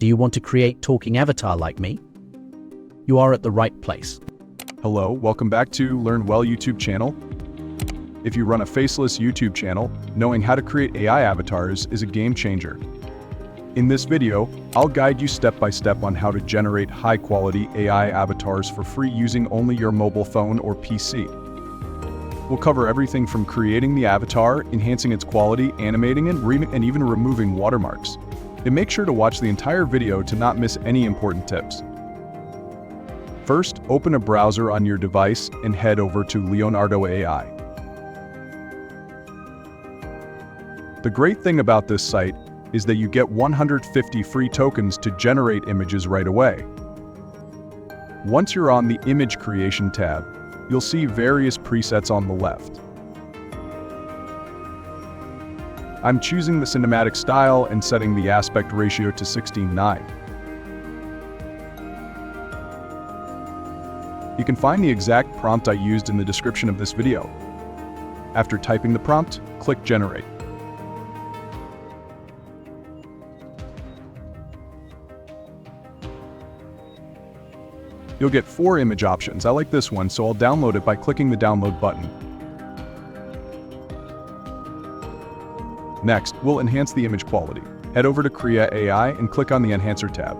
Do you want to create talking avatar like me? You are at the right place. Hello, welcome back to Learn Well YouTube channel. If you run a faceless YouTube channel, knowing how to create AI avatars is a game changer. In this video, I'll guide you step by step on how to generate high-quality AI avatars for free using only your mobile phone or PC. We'll cover everything from creating the avatar, enhancing its quality, animating it, and even removing watermarks. And make sure to watch the entire video to not miss any important tips. First, open a browser on your device and head over to Leonardo AI. The great thing about this site is that you get 150 free tokens to generate images right away. Once you're on the Image Creation tab, you'll see various presets on the left. I'm choosing the cinematic style and setting the aspect ratio to 16:9. You can find the exact prompt I used in the description of this video. After typing the prompt, click Generate. You'll get 4 image options. I like this one, so I'll download it by clicking the download button. Next, we'll enhance the image quality. Head over to Krea AI and click on the Enhancer tab.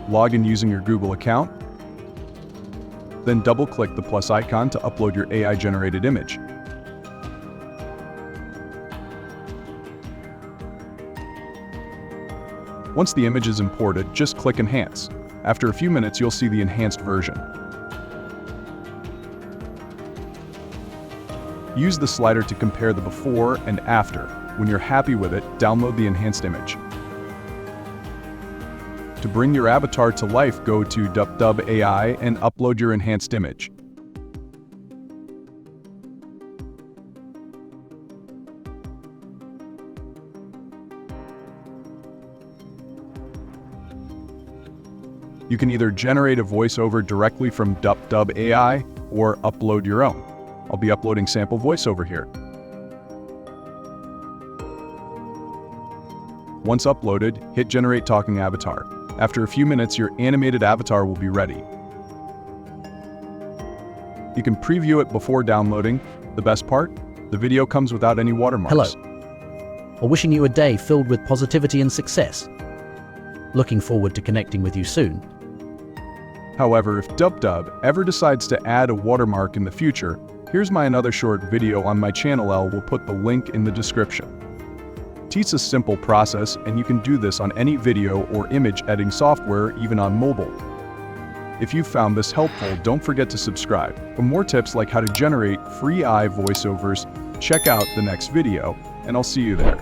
Log in using your Google account. Then double-click the plus icon to upload your AI-generated image. Once the image is imported, just click Enhance. After a few minutes, you'll see the enhanced version. Use the slider to compare the before and after. When you're happy with it, download the enhanced image. To bring your avatar to life, go to DupDub AI and upload your enhanced image. You can either generate a voiceover directly from DupDub AI or upload your own. I'll be uploading sample voiceover here. Once uploaded, hit Generate Talking Avatar. After a few minutes, your animated avatar will be ready. You can preview it before downloading. The best part? The video comes without any watermarks. Hello. Wishing you a day filled with positivity and success. Looking forward to connecting with you soon. However, if DupDub ever decides to add a watermark in the future, here's another short video on my channel. We'll put the link in the description. It's a simple process, and you can do this on any video or image editing software, even on mobile. If you found this helpful, don't forget to subscribe. For more tips like how to generate free AI voiceovers, check out the next video, and I'll see you there.